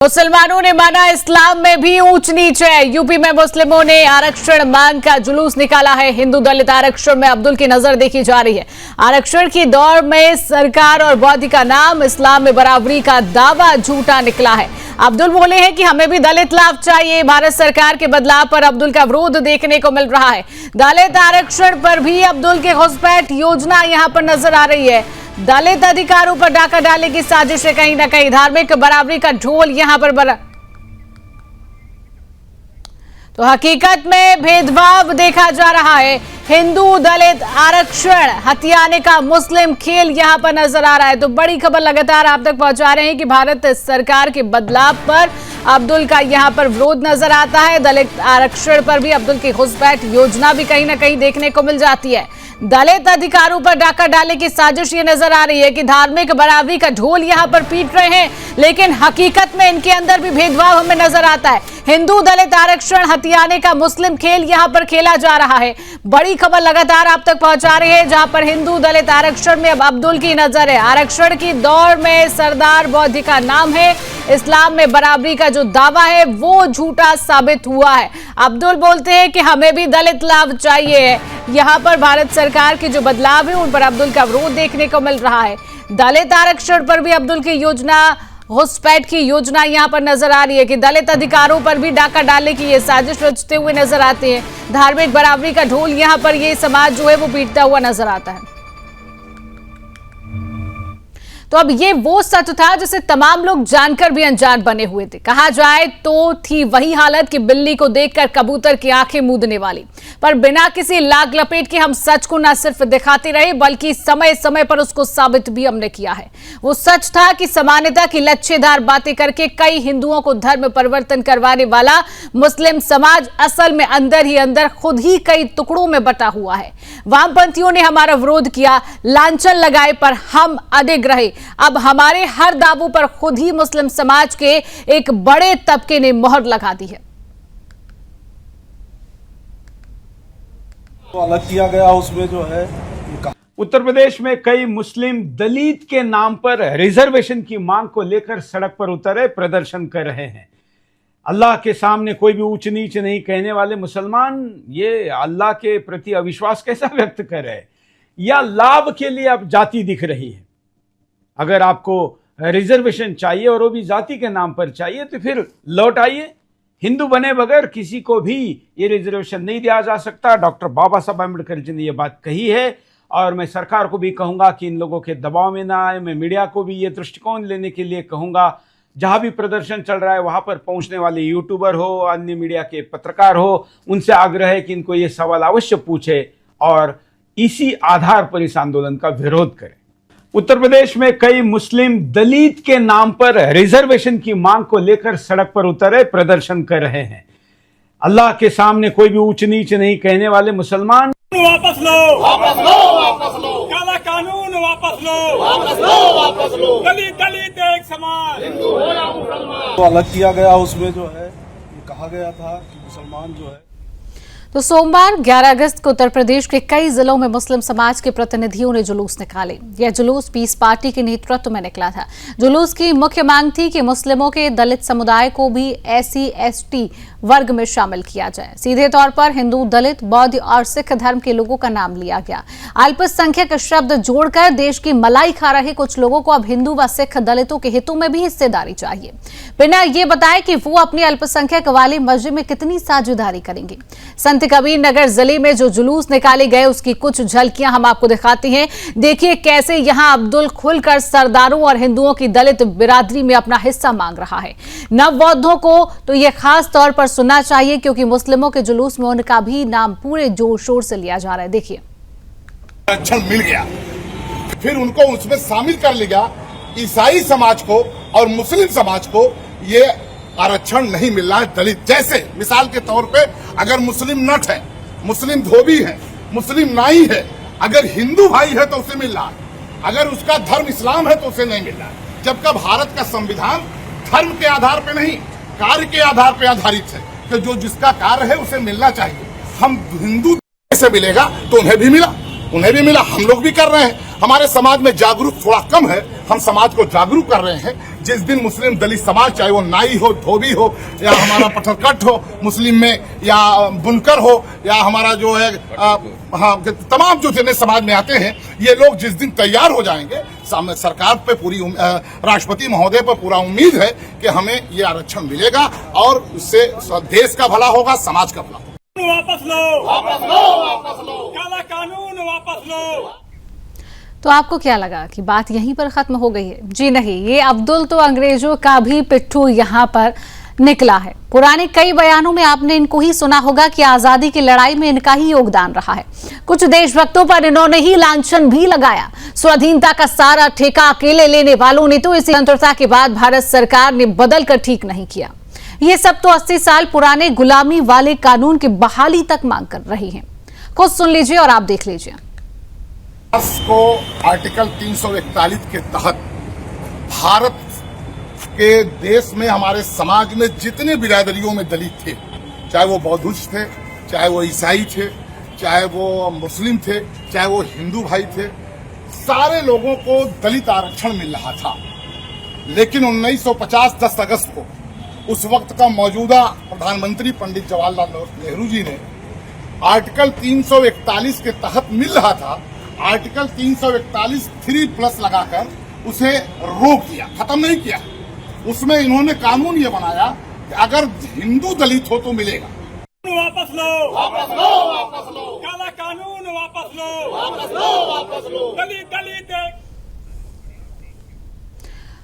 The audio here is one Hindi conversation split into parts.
मुसलमानों ने माना इस्लाम में भी ऊंच नीच है। यूपी में मुस्लिमों ने आरक्षण मांग का जुलूस निकाला है। हिंदू दलित आरक्षण में अब्दुल की नजर देखी जा रही है। आरक्षण की दौड़ में सरकार और बौद्ध का नाम, इस्लाम में बराबरी का दावा झूठा निकला है। अब्दुल बोले हैं कि हमें भी दलित लाभ चाहिए। भारत सरकार के बदलाव पर अब्दुल का विरोध देखने को मिल रहा है। दलित आरक्षण पर भी अब्दुल के घुसपैठ योजना यहां पर नजर आ रही है। दलित अधिकारों पर डाका डालने की साजिश है। कहीं ना कहीं धार्मिक बराबरी का ढोल यहां पर बजा। तो हकीकत में भेदभाव देखा जा रहा है। हिंदू दलित आरक्षण हथियाने का मुस्लिम खेल यहां पर नजर आ रहा है। तो बड़ी खबर लगातार आप तक पहुंचा रहे हैं कि भारत सरकार के बदलाव पर अब्दुल का यहां पर विरोध नजर आता है। दलित आरक्षण पर भी अब्दुल की घुसपैठ योजना भी कहीं ना कहीं देखने को मिल जाती है। दलित अधिकारों पर डाका डालने की साजिश ये नजर आ रही है कि धार्मिक बराबरी का ढोल यहां पर पीट रहे हैं, लेकिन हकीकत में इनके अंदर भी भेदभाव हमें नजर आता है। हिंदू दलित आरक्षण हथियाने का मुस्लिम खेल यहां पर खेला जा रहा है। बड़ी खबर लगातार आप तक पहुंचा रहे हैं, जहां पर हिंदू दलित आरक्षण में अब अब्दुल की नजर है। आरक्षण की दौड़ में सरदार बौद्ध का नाम है। इस्लाम में बराबरी का जो दावा है वो झूठा साबित हुआ है। अब्दुल बोलते हैं कि हमें भी दलित लाभ चाहिए। यहां पर भारत सरकार के जो बदलाव है उन पर अब्दुल का विरोध देखने को मिल रहा है। दलित आरक्षण पर भी अब्दुल की योजना, घुसपैठ की योजना यहां पर नजर आ रही है कि दलित अधिकारों पर भी डाका डालने की ये साजिश रचते हुए नजर आते हैं। धार्मिक बराबरी का ढोल यहां पर ये समाज जो है वो पीटता हुआ नजर आता है। तो अब ये वो सच था जिसे तमाम लोग जानकर भी अनजान बने हुए थे। कहा जाए तो थी वही हालत कि बिल्ली को देखकर कबूतर की आंखें मूंदने वाली। पर बिना किसी लाग लपेट के हम सच को न सिर्फ दिखाते रहे बल्कि समय समय पर उसको साबित भी हमने किया है। वो सच था कि समानता की लच्छेदार बातें करके कई हिंदुओं को धर्म परिवर्तन करवाने वाला मुस्लिम समाज असल में अंदर ही अंदर खुद ही कई टुकड़ों में बटा हुआ है। वामपंथियों ने हमारा विरोध किया, लांछन लगाए, पर हम अडिग रहे। अब हमारे हर दावों पर खुद ही मुस्लिम समाज के एक बड़े तबके ने मोहर लगा दी है। तो अलग किया गया उसमें जो है। उत्तर प्रदेश में कई मुस्लिम दलित के नाम पर रिजर्वेशन की मांग को लेकर सड़क पर उतरे प्रदर्शन कर रहे हैं। अल्लाह के सामने कोई भी ऊंच नीच नहीं कहने वाले मुसलमान ये अल्लाह के प्रति अविश्वास कैसा व्यक्त कर रहे हैं, या लाभ के लिए अब जाति दिख रही है। अगर आपको रिजर्वेशन चाहिए और वो भी जाति के नाम पर चाहिए तो फिर लौट आइए। हिंदू बने बगैर किसी को भी ये रिजर्वेशन नहीं दिया जा सकता। डॉक्टर बाबा साहब अम्बेडकर जी ने ये बात कही है और मैं सरकार को भी कहूंगा कि इन लोगों के दबाव में ना आए। मैं मीडिया को भी ये दृष्टिकोण लेने के लिए कहूंगा, जहां भी प्रदर्शन चल रहा है वहां पर पहुंचने वाले यूट्यूबर हो, अन्य मीडिया के पत्रकार हो, उनसे आग्रह है कि इनको ये सवाल अवश्य पूछे और इसी आधार पर इस आंदोलन का विरोध करें। उत्तर प्रदेश में कई मुस्लिम दलित के नाम पर रिजर्वेशन की मांग को लेकर सड़क पर उतरे प्रदर्शन कर रहे हैं। अल्लाह के सामने कोई भी ऊंच नीच नहीं कहने वाले मुसलमान वापस लो, वापस लो, वापस लो, काला कानून वापस लो, वापस लो, वापस लो, दलित दलित एक समान, हिंदू हो या मुसलमान। तो अलग किया गया उसमें जो है ये कहा गया था कि मुसलमान जो है। तो सोमवार 11 अगस्त को उत्तर प्रदेश के कई जिलों में मुस्लिम समाज के प्रतिनिधियों ने जुलूस निकाले। यह जुलूस पीस पार्टी के नेतृत्व में निकला था। जुलूस की मुख्य मांग थी कि मुस्लिमों के दलित समुदाय को भी SC/ST वर्ग में शामिल किया जाए। सीधे तौर पर हिंदू, दलित, बौद्ध और सिख धर्म के लोगों का नाम लिया गया। अल्पसंख्यक शब्द जोड़कर देश की मलाई खा रहे कुछ लोगों को अब हिंदू व सिख दलितों के हितों में भी हिस्सेदारी चाहिए, बिना ये बताए कि वो अपनी अल्पसंख्यक वाली मस्जिद में कितनी साझेदारी करेंगे। संत कबीर नगर जिले में जो जुलूस निकाले गए उसकी कुछ झलकियां हम आपको दिखाते हैं। देखिए कैसे यहां अब्दुल खुलकर सरदारों और हिंदुओं की दलित बिरादरी में अपना हिस्सा मांग रहा है। नवबौद्धों को तो यह खास तौर पर सुनना चाहिए क्योंकि मुस्लिमों के जुलूस में उनका भी नाम पूरे जोर शोर से लिया जा रहा है। देखिए, आरक्षण मिल गया, फिर उनको उसमें शामिल कर लिया। ईसाई समाज को और मुस्लिम समाज को ये आरक्षण नहीं मिल रहा है। दलित जैसे मिसाल के तौर पे अगर मुस्लिम नट है, मुस्लिम धोबी है, मुस्लिम नाई है, अगर हिंदू भाई है तो उसे मिल रहा है, अगर उसका धर्म इस्लाम है तो उसे नहीं मिल रहा है। जबकि भारत का संविधान धर्म के आधार पे नहीं, कार्य के आधार पे आधारित है कि जो जिसका कार्य है उसे मिलना चाहिए। हम हिंदू से मिलेगा तो उन्हें भी मिला, उन्हें भी मिला। हम लोग भी कर रहे हैं। हमारे समाज में जागरूक थोड़ा कम है, हम समाज को जागरूक कर रहे हैं। जिस दिन मुस्लिम दलित समाज, चाहे वो नाई हो, धोबी हो, या हमारा पत्थरकट हो मुस्लिम में, या बुनकर हो, या हमारा जो है तमाम जो जितने समाज में आते हैं, ये लोग जिस दिन तैयार हो जाएंगे, सरकार पे पूरी राष्ट्रपति महोदय पर पूरा उम्मीद है कि हमें ये आरक्षण मिलेगा और उससे देश का भला होगा, समाज का भला होगा। वापस लो, वापस लो, वापस लो, काला कानून वापस लो। तो आपको क्या लगा कि बात यहीं पर खत्म हो गई है? जी नहीं, ये अब्दुल तो अंग्रेजों का भी पिट्ठू यहाँ पर निकला है। पुराने कई बयानों में आपने इनको ही सुना होगा कि आजादी की लड़ाई में इनका ही योगदान रहा है। कुछ देशभक्तों पर इन्होंने ही लांछन भी लगाया। स्वाधीनता का सारा ठेका अकेले लेने वालों ने तो इस स्वतंत्रता के बाद भारत सरकार ने बदल कर ठीक नहीं किया। ये सब तो 80 साल पुराने गुलामी वाले कानून की बहाली तक मांग कर रही है। खुद सुन लीजिए और आप देख लीजिए। को आर्टिकल 341 के तहत भारत के देश में, हमारे समाज में जितने बिरादरियों में दलित थे, चाहे वो बौद्धिस्ट थे, चाहे वो ईसाई थे, चाहे वो मुस्लिम थे, चाहे वो हिंदू भाई थे, सारे लोगों को दलित आरक्षण मिल रहा था। लेकिन 1950 10 अगस्त को उस वक्त का मौजूदा प्रधानमंत्री पंडित जवाहरलाल नेहरू जी ने आर्टिकल 341 के तहत मिल रहा था, आर्टिकल 341 3+ लगाकर उसे रोक दिया, खत्म नहीं किया। उसमें इन्होंने कानून ये बनाया कि अगर हिंदू दलित हो तो मिलेगा। वापस लो, वापस लो, वापस लो, काला कानून वापस लो, वापस लो, वापस लो, दलित दलित।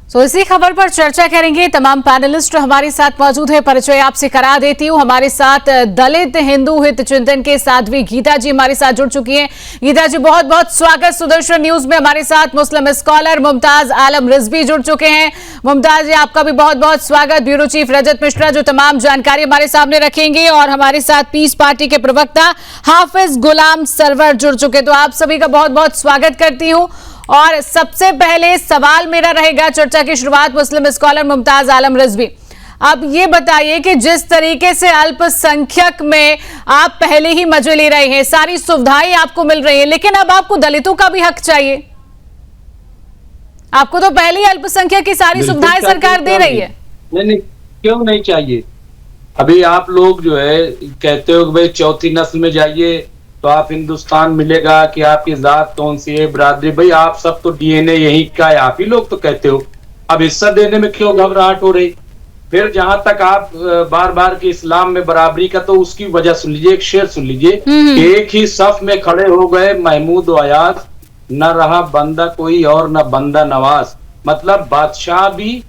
तो इसी खबर पर चर्चा करेंगे। तमाम पैनलिस्ट हमारे साथ मौजूद है। परिचय आपसे करा देती हूँ। हमारे साथ दलित हिंदू हित चिंतन के साध्वी गीता जी हमारे साथ जुड़ चुकी हैं। गीता जी, बहुत बहुत स्वागत। सुदर्शन न्यूज में हमारे साथ मुस्लिम स्कॉलर मुमताज आलम रिजवी जुड़ चुके हैं। मुमताज जी, आपका भी बहुत बहुत स्वागत। ब्यूरो चीफ रजत मिश्रा जो तमाम जानकारी हमारे सामने रखेंगे, और हमारे साथ पीस पार्टी के प्रवक्ता हाफिज गुलाम सरवर जुड़ चुके। तो आप सभी का बहुत बहुत स्वागत करती हूँ। और सबसे पहले सवाल मेरा रहेगा, चर्चा की शुरुआत मुस्लिम स्कॉलर मुमताज आलम रिजवी। अब ये बताइए कि जिस तरीके से अल्पसंख्यक में आप पहले ही मजे ले रहे हैं, सारी सुविधाएं आपको मिल रही हैं, लेकिन अब आपको दलितों का भी हक चाहिए। आपको तो पहले ही अल्पसंख्यक की सारी सुविधाएं सरकार दे रही है। नहीं, क्यों नहीं चाहिए? अभी आप लोग जो है कहते हो कि भाई चौथी नस्ल में जाइए तो आप हिंदुस्तान मिलेगा, कि आपकी जात कौन सी है, बिरादरी, भाई आप सब तो डीएनए यही का है, आप ही लोग तो कहते हो। अब हिस्सा देने में क्यों घबराहट हो रही? फिर जहां तक आप बार बार की इस्लाम में बराबरी का, तो उसकी वजह सुन लीजिए, एक शेर सुन लीजिए। एक ही सफ में खड़े हो गए महमूद व अयाज, न रहा बंदा कोई और न बंदा नवाज। मतलब बादशाह भी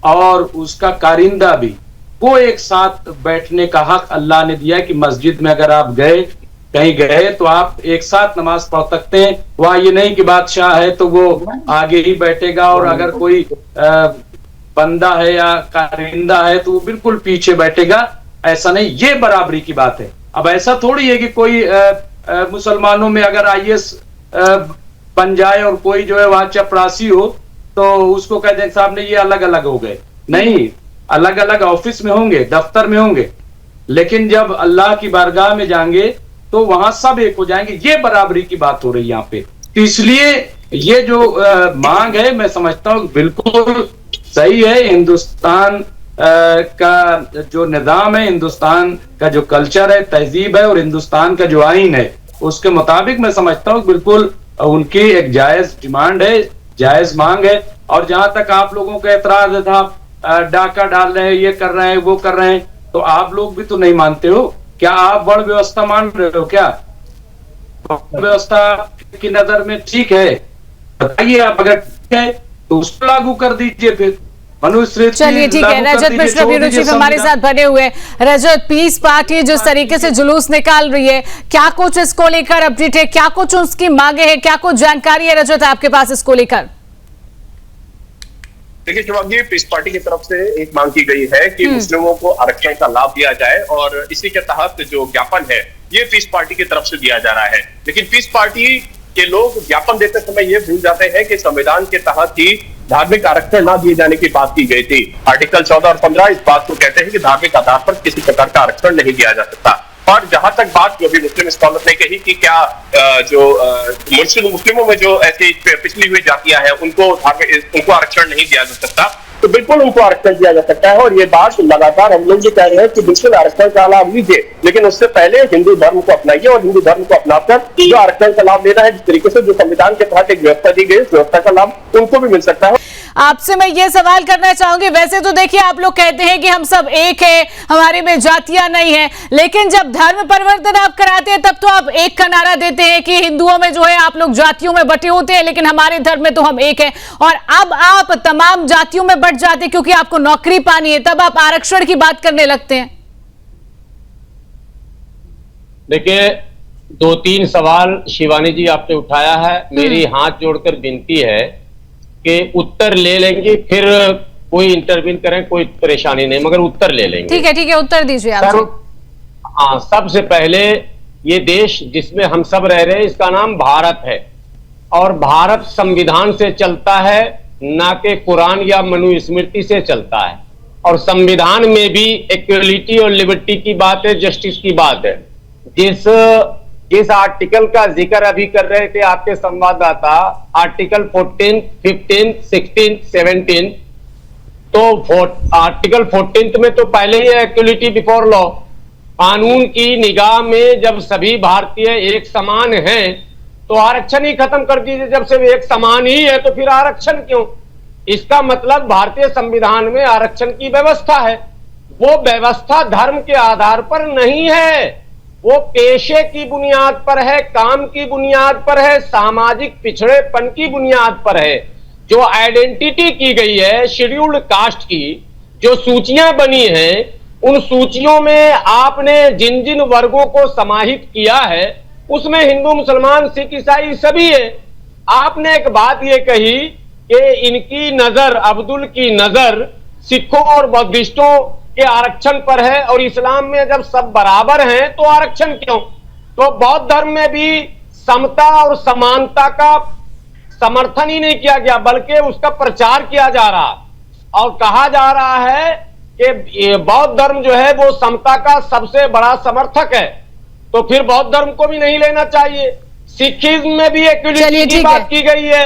और उसका कारिंदा भी, वो एक साथ बैठने का हक अल्लाह ने दिया कि मस्जिद में अगर आप गए, कहीं गए, तो आप एक साथ नमाज पढ़ सकते हैं। वहां ये नहीं कि बादशाह है तो वो आगे ही बैठेगा, और अगर कोई बंदा है या कारिंदा है तो वो बिल्कुल पीछे बैठेगा। ऐसा नहीं, ये बराबरी की बात है। अब ऐसा थोड़ी है कि कोई मुसलमानों में अगर IAS बन जाए और कोई जो है वहां चपरासी हो तो उसको कह दें साहब ने ये अलग अलग हो गए। नहीं, अलग अलग ऑफिस में होंगे, दफ्तर में होंगे, लेकिन जब अल्लाह की बारगाह में जाएंगे तो वहां सब एक हो जाएंगे। ये बराबरी की बात हो रही है यहाँ पे। तो इसलिए ये जो मांग है, मैं समझता हूँ बिल्कुल सही है। हिंदुस्तान का जो निजाम है, हिंदुस्तान का जो कल्चर है, तहजीब है, और हिंदुस्तान का जो आइन है, उसके मुताबिक मैं समझता हूँ बिल्कुल उनकी एक जायज डिमांड है, जायज मांग है। और जहां तक आप लोगों का एतराज था, डाका डाल रहे हैं, ये कर रहे हैं, वो कर रहे हैं, तो आप लोग भी तो नहीं मानते हो। क्या आप वर्ण व्यवस्था मान रहे हो? क्या व्यवस्था की नजर में ठीक है? बताइए आप, अगर ठीक है तो उसको लागू कर दीजिए। फिर मनुस्मृति, चलिए ठीक है। रजत मिश्रा ब्यूरो चीफ हमारे साथ बने हुए। रजत, पीस पार्टी जिस तरीके से जुलूस निकाल रही है, क्या कुछ इसको लेकर अपडेट है? क्या कुछ उसकी मांगे है? क्या कुछ जानकारी है रजत आपके पास इसको लेकर? देखिए शिवांगी, पीस पार्टी की तरफ से एक मांग की गई है कि मुस्लिमों को आरक्षण का लाभ दिया जाए, और इसी के तहत जो ज्ञापन है ये पीस पार्टी की तरफ से दिया जा रहा है। लेकिन पीस पार्टी के लोग ज्ञापन देते समय ये भूल जाते हैं कि संविधान के तहत ही धार्मिक आरक्षण ना दिए जाने की बात की गई थी। आर्टिकल 14 और 15 इस बात को कहते हैं कि धार्मिक आधार पर किसी प्रकार का आरक्षण नहीं दिया जा सकता। और जहां तक बात जो भी मुस्लिम स्कॉलर ने कही कि क्या जो मुस्लिमों में जो ऐसी पिछली हुई जातियां हैं उनको आरक्षण नहीं दिया जा सकता, तो बिल्कुल उनको आरक्षण दिया जा सकता है। और ये बात लगातार हम लोग भी कह रहे हैं कि बिल्कुल आरक्षण का लाभ लीजिए, लेकिन उससे पहले हिंदू धर्म को अपनाइए और हिंदू धर्म को अपनाकर जो आरक्षण का लाभ लेना है, जिस तरीके से जो संविधान के तहत एक व्यवस्था दी गई, उस व्यवस्था का लाभ उनको भी मिल सकता है। आपसे मैं ये सवाल करना चाहूंगी, वैसे तो देखिए आप लोग कहते हैं कि हम सब एक हैं, हमारे में जातियां नहीं है, लेकिन जब धर्म परिवर्तन आप कराते हैं तब तो आप एक का नारा देते हैं कि हिंदुओं में जो है आप लोग जातियों में बटे होते हैं, लेकिन हमारे धर्म में तो हम एक हैं। और अब आप तमाम जातियों में बट जाते हैं क्योंकि आपको नौकरी पानी है, तब आप आरक्षण की बात करने लगते हैं। देखिए, 2-3 सवाल शिवानी जी आपने उठाया है। मेरी हाथ जोड़कर विनती है कि उत्तर ले लेंगे, फिर कोई इंटरवीन करें, कोई परेशानी नहीं, मगर उत्तर ले लेंगे। ठीक है, उत्तर दीजिए आप। हाँ, सबसे पहले ये देश जिसमें हम सब रह रहे हैं इसका नाम भारत है, और भारत संविधान से चलता है, ना कि कुरान या मनुस्मृति से चलता है। और संविधान में भी इक्वलिटी और लिबर्टी की बात है, जस्टिस की बात है। जिस आर्टिकल का जिक्र अभी कर रहे थे आपके संवाददाता, आर्टिकल 14, 15, 16, 17, तो आर्टिकल 14 में तो पहले ही इक्वलिटी बिफोर लॉ। कानून की निगाह में जब सभी भारतीय एक समान हैं तो आरक्षण ही खत्म कर दीजिए। जब से एक समान ही है तो फिर आरक्षण क्यों? इसका मतलब भारतीय संविधान में आरक्षण की व्यवस्था है। वो व्यवस्था धर्म के आधार पर नहीं है, वो पेशे की बुनियाद पर है, काम की बुनियाद पर है, सामाजिक पिछड़ेपन की बुनियाद पर है। जो आइडेंटिटी की गई है शेड्यूल्ड कास्ट की, जो सूचियां बनी हैं, उन सूचियों में आपने जिन जिन वर्गों को समाहित किया है उसमें हिंदू, मुसलमान, सिख, ईसाई सभी है। आपने एक बात ये कही कि इनकी नजर, अब्दुल की नजर सिखों और बौद्धिस्टों के आरक्षण पर है, और इस्लाम में जब सब बराबर हैं तो आरक्षण क्यों? तो बौद्ध धर्म में भी समता और समानता का समर्थन ही नहीं किया गया, बल्कि उसका प्रचार किया जा रहा और कहा जा रहा है कि बौद्ध धर्म जो है वो समता का सबसे बड़ा समर्थक है। तो फिर बौद्ध धर्म को भी नहीं लेना चाहिए। सिखिज्म में भी इक्वलिटी की बात की गई है,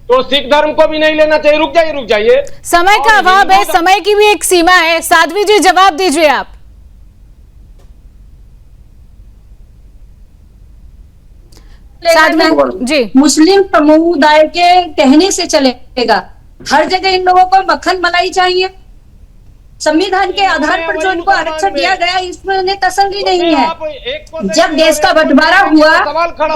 तो सिख धर्म को भी नहीं लेना चाहिए। रुक जाइए, समय का अभाव है, समय की भी एक सीमा है। साध्वी जी जवाब दीजिए आप। साध्वी जी, मुस्लिम समुदाय के कहने से चलेगा। हर जगह इन लोगों को मक्खन मलाई चाहिए। संविधान के आधार पर जो इनको आरक्षण दिया गया इसमें उन्हें तसल्ली नहीं है। जब देश का बंटवारा हुआ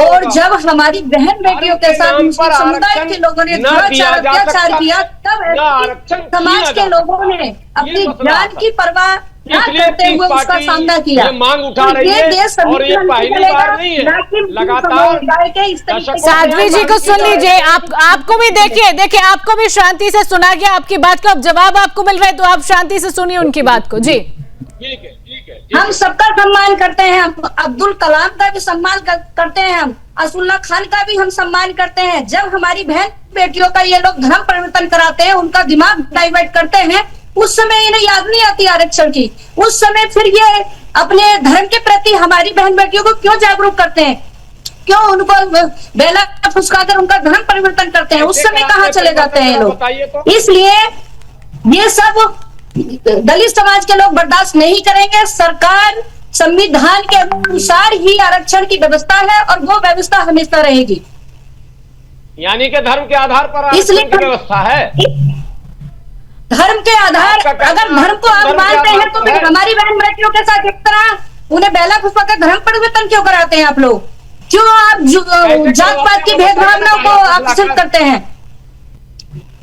और जब हमारी बहन बेटियों के साथ मुस्लिम समुदाय के लोगों ने अत्याचार किया, तब समाज के लोगों ने अपनी जान की परवाह न करते हुए उसका सामना किया। मांग उठा रही है और ये पहली बार नहीं है, लगातार। साध्वी जी को सुन लीजिए, आपको भी देखिए आपको भी शांति से सुना गया आपकी बात को। अब जवाब आपको मिल रहा है तो आप शांति से सुनिए उनकी बात को। जी ठीक है। हम सबका सम्मान करते हैं, अब्दुल कलाम का भी सम्मान करते हैं, हम असुल्ला खान का भी हम सम्मान करते हैं। जब हमारी बहन बेटियों का ये लोग धर्म परिवर्तन कराते हैं, उनका दिमाग डाइवर्ट करते हैं, उस समय इन्हें याद नहीं आती आरक्षण की। उस समय फिर ये अपने धर्म के प्रति हमारी बहन बेटियों को क्यों जागरूक करते हैं, क्यों उनको बेला फुसकाकर उनका धर्म परिवर्तन करते हैं? उस समय कहाँ चले जाते हैं लोग? इसलिए ये सब दलित समाज के लोग बर्दाश्त नहीं करेंगे। सरकार संविधान के अनुसार ही आरक्षण की व्यवस्था है और वो व्यवस्था हमेशा रहेगी। यानी कि धर्म के आधार पर आरक्षण की व्यवस्था है। धर्म के आधार, अगर धर्म को आप मानते हैं तो फिर हमारी बहन बेटियों के साथ एक तरह उन्हें बेला फुसका धर्म परिवर्तन क्यों कराते हैं आप लोग? क्यों आप जात पात की भेदभावना को आकर्षित करते हैं?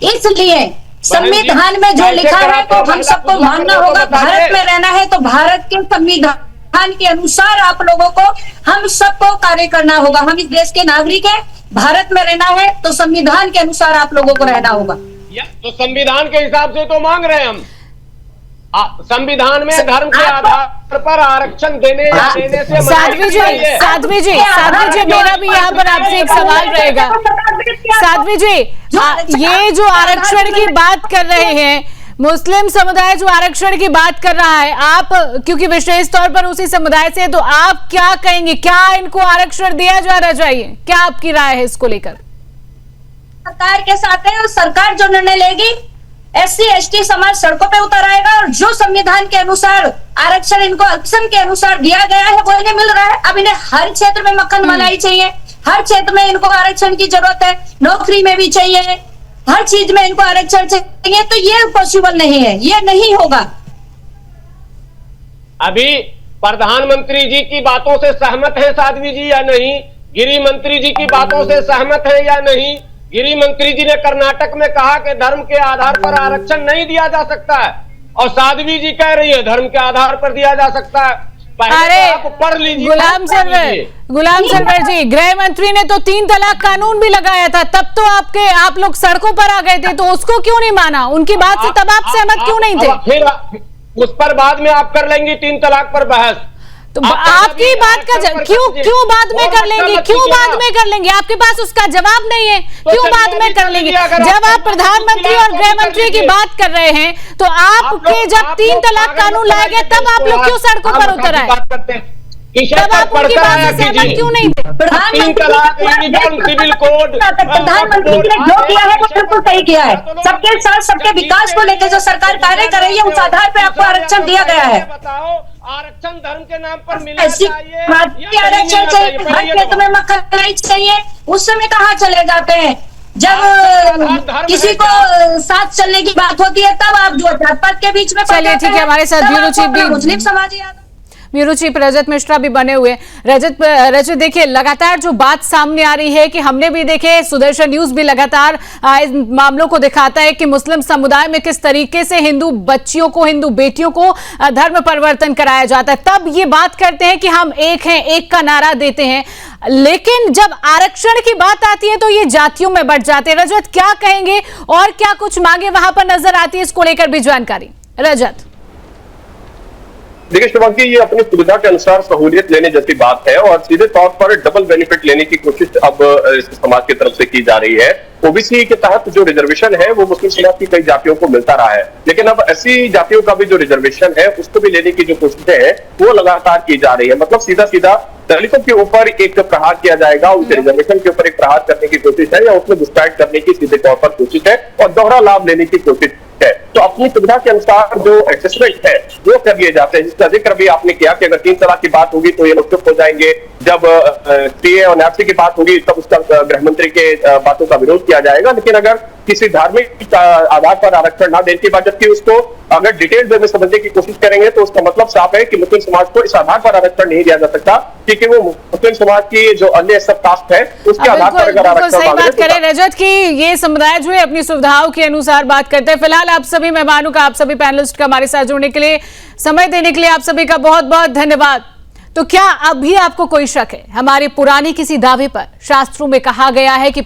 इसलिए संविधान में जो लिखा है तो हम सबको मानना होगा। भारत में रहना है तो भारत के संविधान के अनुसार आप लोगों को, हम सबको कार्य करना होगा। हम इस देश के नागरिक हैं, भारत में रहना है तो संविधान के अनुसार आप लोगों को रहना होगा। तो संविधान के हिसाब से तो मांग रहे हैं हम। संविधान में धर्म के आधार पर आरक्षण देने से साध्वी जी मेरा भी यहाँ पर आपसे एक सवाल रहेगा। साध्वी जी, ये जो आरक्षण की बात कर रहे हैं, मुस्लिम समुदाय जो आरक्षण की बात कर रहा है, आप क्योंकि विशेष तौर पर उसी समुदाय से, तो आप क्या कहेंगे? क्या इनको आरक्षण दिया जाना चाहिए? क्या आपकी राय है इसको लेकर? सरकार के साथ है और सरकार जो निर्णय लेगी SC ST समाज सड़कों पे उतर आएगा और जो संविधान के अनुसार आरक्षण इनको अल्पसंख्यक के अनुसार दिया गया है वो इन्हें मिल रहा है। अब इन्हें हर क्षेत्र में मक्खन मलाई चाहिए, हर क्षेत्र में इनको आरक्षण की जरूरत है, नौकरी में भी चाहिए, हर चीज में इनको आरक्षण चाहिए, तो ये पॉसिबल नहीं है, ये नहीं होगा। अभी प्रधानमंत्री जी की बातों से सहमत है साध्वी जी या नहीं? गृह मंत्री जी की बातों से सहमत है या नहीं? गृह मंत्री जी ने कर्नाटक में कहा कि धर्म के आधार पर आरक्षण नहीं दिया जा सकता है और साध्वी जी कह रही है धर्म के आधार पर दिया जा सकता है। अरे तो आप पढ़ लीजिए। गुलाम सरवर जी, गृह मंत्री ने तो 3 तलाक कानून भी लगाया था, तब तो आप लोग सड़कों पर आ गए थे, तो उसको क्यों नहीं माना? उनकी बात से तब आप सहमत क्यों नहीं थे? फिर उस पर बाद में आप कर लेंगी 3 तलाक पर बहस। तो आपकी बात का क्यों बाद में कर लेंगे? क्यों बाद में कर लेंगे? आपके पास उसका जवाब नहीं है, क्यों बाद में कर लेंगे? जब आप प्रधानमंत्री और गृह मंत्री की बात कर रहे हैं तो आपके जब 3 तलाक कानून लाया गया तब आप लोग क्यों सड़कों पर उतर आए? तब आप उनकी बात से सहमत क्यों नहीं थे? सिविल कोड प्रधानमंत्री ने जो किया है वो बिल्कुल सही किया है। सबके साथ सबके विकास को लेकर जो सरकार कार्य कर रही है उस आधार पर आपको आरक्षण दिया गया है। बताओ, आरक्षण धर्म के नाम पर मिलना चाहिए, आरक्षण चाहिए, हर क्षेत्र में मक्खन चाहिए, उस समय कहाँ चले जाते हैं? जब किसी को साथ चलने की बात होती है तब आप जो जात पात के बीच में चलिए ठीक है, हमारे साथ ब्यूरो चीफ भी मुस्लिम समाज ब्यूरो चीफ रजत मिश्रा भी बने हुए। रजत देखिए, लगातार जो बात सामने आ रही है कि हमने भी देखे, सुदर्शन न्यूज भी लगातार इस मामलों को दिखाता है कि मुस्लिम समुदाय में किस तरीके से हिंदू बच्चियों को, हिंदू बेटियों को धर्म परिवर्तन कराया जाता है। तब ये बात करते हैं कि हम एक हैं, एक का नारा देते हैं, लेकिन जब आरक्षण की बात आती है तो ये जातियों में बढ़ जाते हैं। रजत क्या कहेंगे और क्या कुछ मांगे वहां पर नजर आती है, इसको लेकर भी जानकारी। रजत देखिए शुभांगी, ये अपनी सुविधा के अनुसार सहूलियत लेने जैसी बात है और सीधे तौर पर डबल बेनिफिट लेने की कोशिश अब समाज की तरफ से की जा रही है। ओबीसी के तहत जो रिजर्वेशन है वो मुस्लिम समाज की कई जातियों को मिलता रहा है, लेकिन अब ऐसी जातियों का भी जो रिजर्वेशन है उसको भी लेने की जो कोशिशें हैं वो लगातार की जा रही है। मतलब सीधा सीधा दलितों के ऊपर एक प्रहार किया जाएगा, उनके रिजर्वेशन के ऊपर एक प्रहार करने की कोशिश है या उसमें घुसपैठ करने की सीधे तौर पर कोशिश है और दोहरा लाभ लेने की कोशिश है। तो अपनी सुविधा के अनुसार जो एडजस्टमेंट है वो कर लिए जाते हैं, जिसका जिक्र भी आपने किया कि अगर 3 तलाक की बात होगी तो ये लोग चुप हो जाएंगे, जब सीए और नैप्सी की बात होगी तब उसका गृह मंत्री के बातों का विरोध किया जाएगा। लेकिन अगर किसी धार्मिक आधार पर आरक्षण ना देने के बाद जबकि उसको अगर डिटेल वे में समझने की कोशिश करेंगे तो उसका मतलब साफ है कि मुस्लिम समाज को इस आधार पर आरक्षण नहीं दिया जा सकता, क्योंकि वो मुस्लिम समाज की जो अन्य सब कास्ट है उसके आधार पर अगर आरक्षण सही बात करें रजत की ये समुदाय जो है अपनी सुविधाओं के अनुसार बात करते हैं। फिलहाल आप सभी मेहमानों का, आप सभी पैनलिस्ट का हमारे साथ जुड़ने के लिए, समय देने के लिए आप सभी का बहुत बहुत धन्यवाद। तो क्या अभी आपको कोई शक है हमारे पुराने किसी दावे पर? शास्त्रों में कहा गया है कि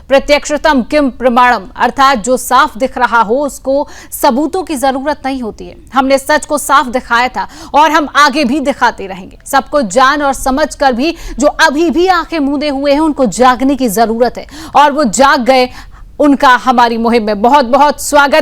प्रत्यक्षतम किम प्रमाणम, अर्थात जो साफ दिख रहा हो उसको सबूतों की जरूरत नहीं होती है। हमने सच को साफ दिखाया था और हम आगे भी दिखाते रहेंगे। सबको जान और समझ कर भी जो अभी भी आंखें मूंदे हुए हैं उनको जागने की जरूरत है और वो जाग गए, उनका हमारी मुहिम में बहुत बहुत स्वागत।